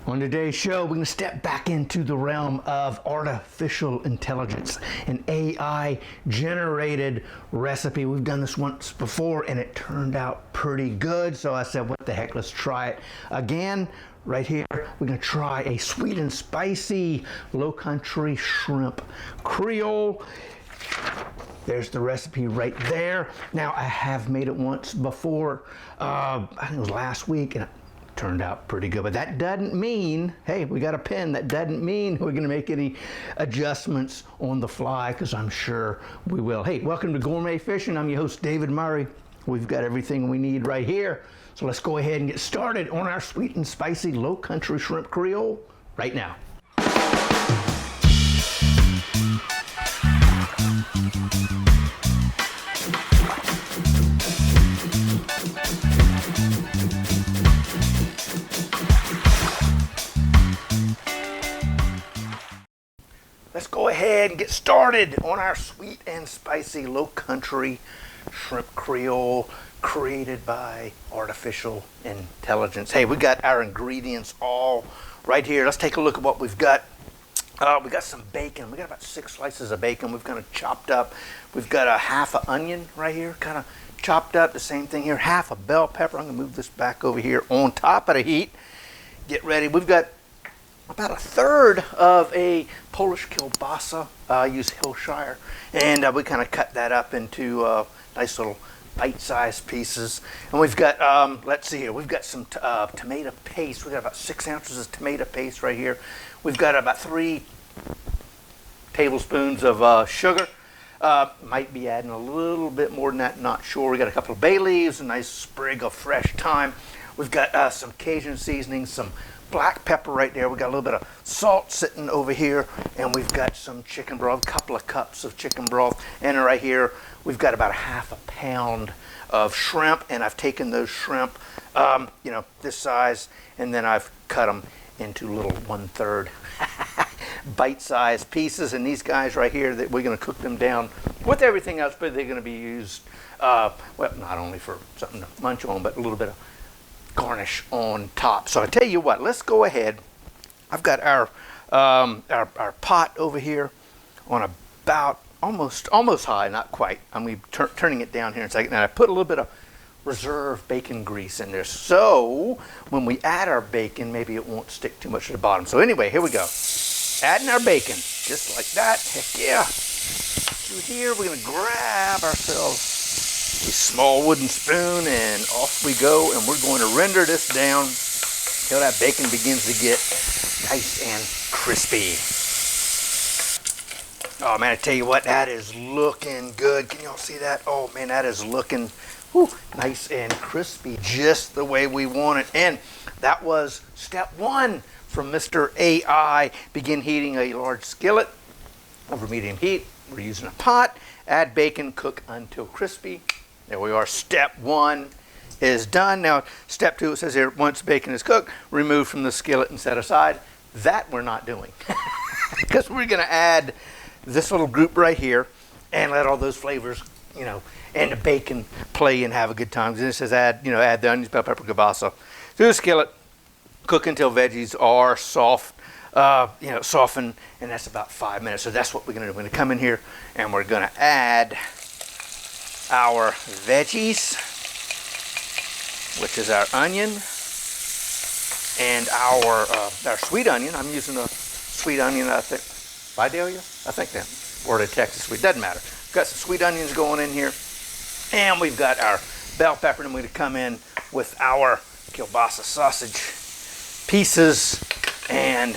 On today's show, we're going to step back into the realm of artificial intelligence, an AI-generated recipe. We've done this once before, and it turned out pretty good. So I said, what the heck, let's try it again. Right here, we're going to try a sweet and spicy Lowcountry shrimp Creole. There's the recipe right there. Now, I have made it once before. I think it was last week, and turned out pretty good, but that doesn't mean, hey, we got a pen, that doesn't mean we're gonna make any adjustments on the fly, because I'm sure we will. Hey, welcome to Gourmet Fishing. I'm your host, David Murray. We've got everything we need right here. So let's go ahead and get started on our sweet and spicy Lowcountry shrimp Creole right now. Let's go ahead and get started on our sweet and spicy Lowcountry shrimp Creole created by artificial intelligence. Hey, we got our ingredients all right here. Let's take a look at what we've got. We got some bacon. We got about 6 slices of bacon. We've kind of chopped up. We've got a half an onion right here, kind of chopped up. The same thing here. Half a bell pepper. I'm going to move this back over here on top of the heat. Get ready. We've got about a third of a Polish kielbasa. I use Hillshire, and we kind of cut that up into nice little bite-sized pieces. And we've got, let's see here, we've got some tomato paste. We've got about 6 ounces of tomato paste right here. We've got about 3 tablespoons of sugar. Might be adding a little bit more than that, not sure. We got a couple of bay leaves, a nice sprig of fresh thyme. We've got some Cajun seasoning, some black pepper right there. We got a little bit of salt sitting over here, and we've got some chicken broth, a couple of cups of chicken broth, and right here we've got about a half a pound of shrimp, and I've taken those shrimp, this size, and then I've cut them into little 1/3 bite-sized pieces. And these guys right here, that we're going to cook them down with everything else, but they're going to be used, well, not only for something to munch on, but a little bit of garnish on top. So I tell you what, let's go ahead. I've got our pot over here on about almost high, not quite. I'm turning it down here in a second. And I put a little bit of reserve bacon grease in there, so when we add our bacon, maybe it won't stick too much to the bottom. So anyway, here we go. Adding our bacon, just like that. Heck yeah. Through here, we're gonna grab ourselves a small wooden spoon, and off we go, and we're going to render this down until that bacon begins to get nice and crispy. Oh man, I tell you what, that is looking good. Can y'all see that? Oh man, that is looking nice and crispy, just the way we want it. And that was step 1 from Mr. AI. Begin heating a large skillet over medium heat. We're using a pot. Add bacon, cook until crispy. There we are. Step 1 is done. Now, step 2, it says here, once bacon is cooked, remove from the skillet and set aside. That we're not doing, because we're going to add this little group right here and let all those flavors, and the bacon play and have a good time. And it says add the onions, bell pepper, kielbasa to the skillet. Cook until veggies are soft, soften, and that's about 5 minutes. So that's what we're going to do. We're going to come in here and we're going to add our veggies, which is our onion and our sweet onion. I'm using a sweet onion, I think, Vidalia? I think that, or the Texas sweet, doesn't matter. We've got some sweet onions going in here, and we've got our bell pepper, and we're going to come in with our kielbasa sausage pieces, and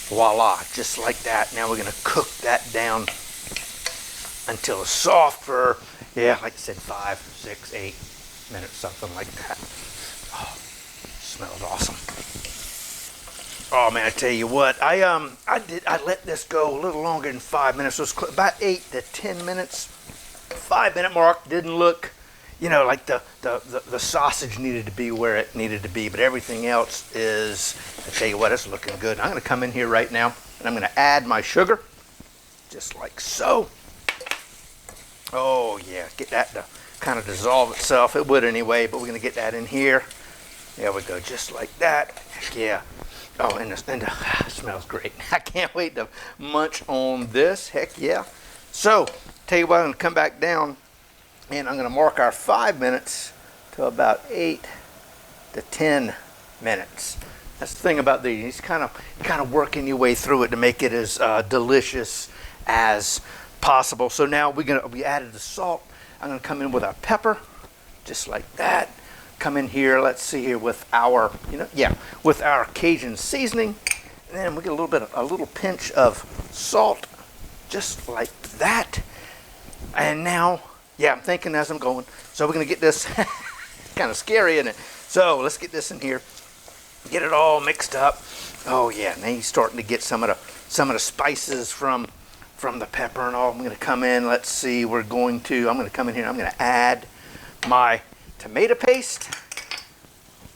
voila, just like that. Now we're going to cook that down until it's soft for, like I said, 5, 6, 8 minutes, something like that. Oh, smells awesome. Oh man, I tell you what, I let this go a little longer than 5 minutes. So it's about 8 to 10 minutes. 5-minute mark didn't look, like the sausage needed to be where it needed to be, but everything else is, I tell you what, it's looking good. I'm going to come in here right now, and I'm going to add my sugar, just like so. Oh yeah, get that to kind of dissolve itself. It would anyway, but we're going to get that in here. There we go, just like that. Heck yeah. Oh, and it smells great. I can't wait to munch on this. Heck yeah. So, tell you what, I'm going to come back down and I'm going to mark our 5 minutes to about 8 to 10 minutes. That's the thing about these. Kind of working your way through it to make it as delicious as possible. So now we added the salt. I'm going to come in with our pepper, just like that. Come in here, let's see here, with our, with our Cajun seasoning. And then we get a little pinch of salt, just like that. And now, I'm thinking as I'm going. So we're gonna get this, kind of scary, isn't it? So let's get this in here, get it all mixed up. Oh yeah, now you're starting to get some of the spices from the pepper and all. I'm gonna come in, let's see, I'm gonna come in here, I'm gonna add my tomato paste.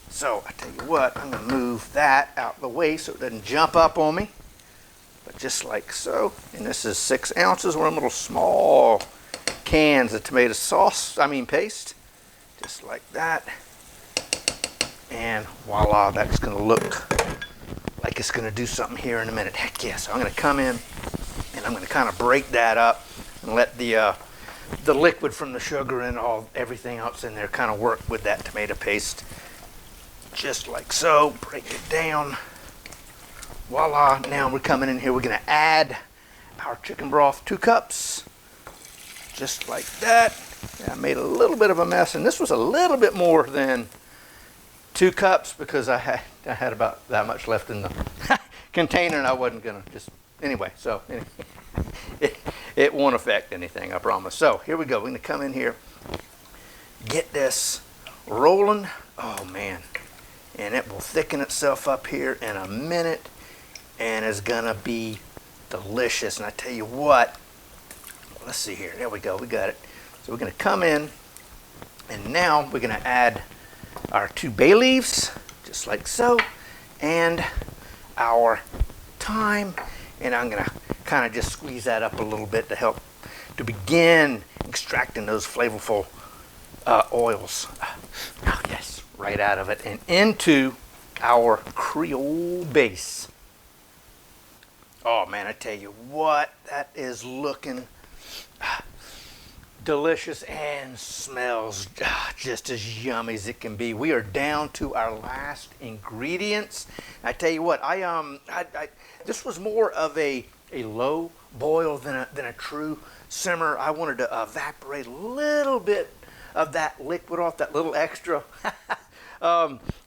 So I tell you what, I'm going to move that out of the way so it doesn't jump up on me. But just like so. And this is 6 ounces, one of them little small cans of tomato paste. Just like that. And voila, that's going to look like it's going to do something here in a minute. Heck yeah. So I'm going to come in and I'm going to kind of break that up and let the liquid from the sugar and everything else in there kind of work with that tomato paste. Just like so. Break it down. Voila. Now we're coming in here. We're going to add our chicken broth, 2 cups. Just like that. I made a little bit of a mess, and this was a little bit more than 2 cups because I had about that much left in the container, and I wasn't going to just... Anyway, so... It won't affect anything, I promise. So here we go. We're going to come in here, get this rolling. Oh man, and it will thicken itself up here in a minute, and it's going to be delicious. And I tell you what, let's see here. There we go. We got it. So we're going to come in, and now we're going to add our 2 bay leaves, just like so, and our thyme, and I'm going to kind of just squeeze that up a little bit to help to begin extracting those flavorful oils. Oh yes, right out of it and into our Creole base. Oh man, I tell you what, that is looking delicious and smells just as yummy as it can be. We are down to our last ingredients. I tell you what, this was more of a low boil than a true simmer. I wanted to evaporate a little bit of that liquid off, that little extra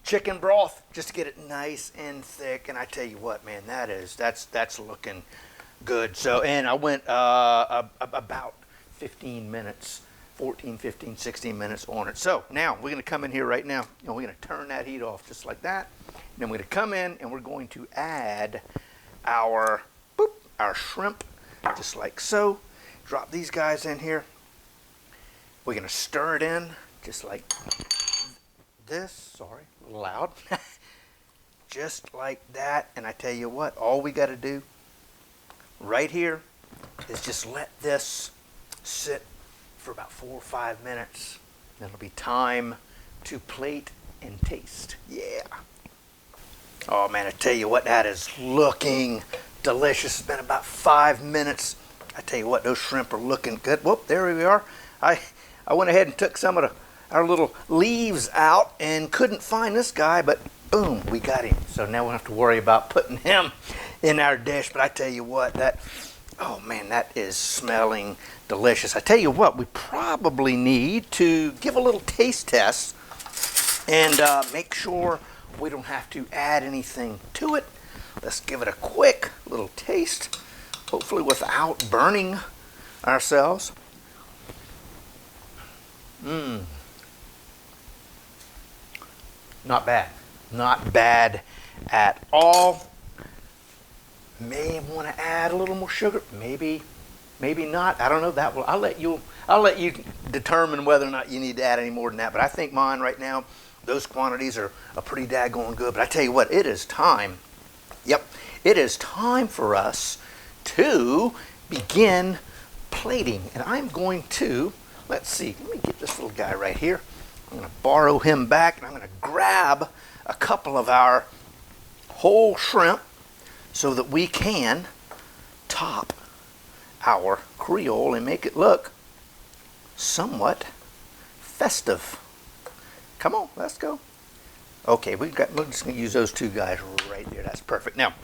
chicken broth, just to get it nice and thick. And I tell you what, man, that's looking good. So, and I went about 15 minutes, 14, 15, 16 minutes on it. So now we're going to come in here right now, and we're going to turn that heat off just like that. And then we're going to come in and we're going to add our shrimp, just like so. Drop these guys in here. We're going to stir it in just like this. Sorry, a little loud. Just like that. And I tell you what, all we got to do right here is just let this sit for about 4 or 5 minutes. Then it'll be time to plate and taste. Yeah. Oh man, I tell you what, that is looking delicious. It's been about 5 minutes. I tell you what, those shrimp are looking good. Whoop, there we are. I went ahead and took some of our little leaves out and couldn't find this guy, but boom, we got him. So now we don't have to worry about putting him in our dish. But I tell you what, oh man, that is smelling delicious. I tell you what, we probably need to give a little taste test and make sure we don't have to add anything to it. Let's give it a quick little taste, hopefully without burning ourselves. Not bad. Not bad at all. May want to add a little more sugar. Maybe not. I don't know. I'll let you determine whether or not you need to add any more than that. But I think mine right now, those quantities are pretty daggone good. But I tell you what, it is time. Yep, it is time for us to begin plating. And I'm going to, let's see, let me get this little guy right here. I'm going to borrow him back, and I'm going to grab a couple of our whole shrimp so that we can top our Creole and make it look somewhat festive. Come on, let's go. Okay, we're just gonna use those two guys right there. That's perfect. Now,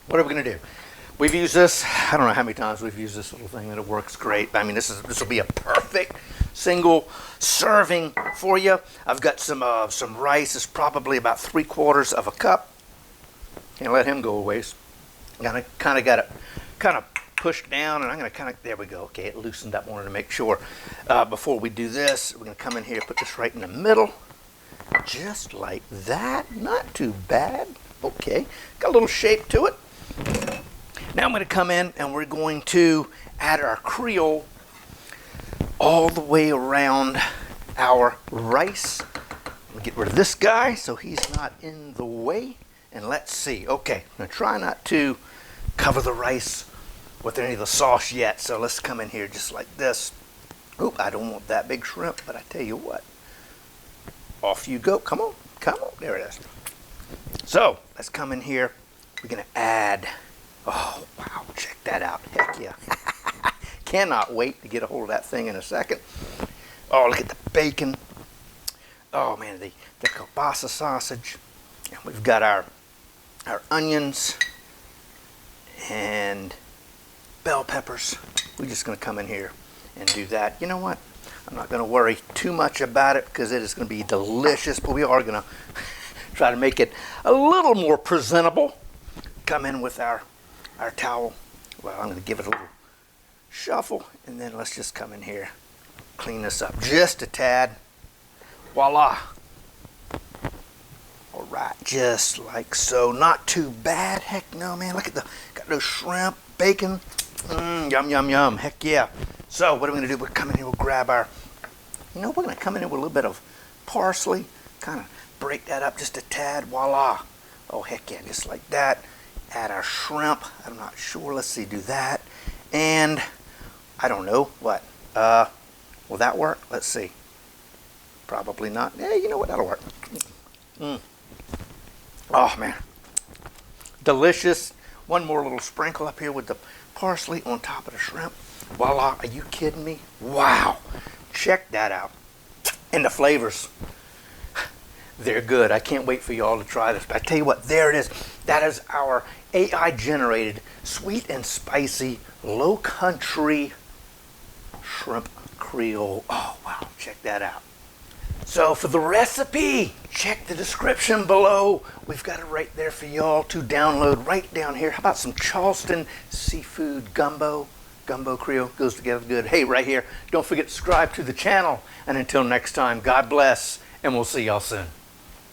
what are we gonna do? We've used this, I don't know how many times we've used this little thing, and it works great. I mean, this will be a perfect single serving for you. I've got some rice. It's probably about 3/4 of a cup. Can't let him go a waste. Kind of got it kind of pushed down, and I'm going to there we go. Okay, it loosened up. Wanted to make sure before we do this, we're going to come in here, put this right in the middle, just like that. Not too bad. Okay, got a little shape to it. Now I'm going to come in and we're going to add our Creole all the way around our rice. We'll get rid of this guy so he's not in the way. And let's see. Okay, I'm going to try not to cover the rice with any of the sauce yet. So let's come in here just like this. Oop, I don't want that big shrimp, but I tell you what. Off you go. Come on. Come on. There it is. So let's come in here. We're going to add. Oh, wow. Check that out. Heck yeah. Cannot wait to get a hold of that thing in a second. Oh, look at the bacon. Oh, man, the kielbasa sausage. And we've got our onions and bell peppers. We're just going to come in here and do that. You know what? I'm not going to worry too much about it because it is going to be delicious, but we are going to try to make it a little more presentable. Come in with our towel. Well, I'm going to give it a little shuffle, and then let's just come in here, clean this up just a tad. Voila. All right, just like so. Not too bad. Heck no, man. Look at got those shrimp, bacon. Yum, yum, yum. Heck yeah. So what are we going to do? We're coming in here, we'll grab our, we're going to come in here with a little bit of parsley, kind of break that up just a tad. Voila. Oh, heck yeah, just like that. Add our shrimp. I'm not sure. Let's see, do that. And I don't know what. Will that work? Let's see. Probably not. Yeah, you know what? That'll work. Oh, man. Delicious. One more little sprinkle up here with the parsley on top of the shrimp. Voila. Are you kidding me? Wow. Check that out. And the flavors. They're good. I can't wait for you all to try this. But I tell you what, there it is. That is our AI-generated, sweet and spicy, Lowcountry shrimp Creole. Oh, wow. Check that out. So for the recipe, check the description below. We've got it right there for y'all to download right down here. How about some Charleston seafood gumbo? Gumbo Creole goes together good. Hey, right here. Don't forget to subscribe to the channel. And until next time, God bless, and we'll see y'all soon.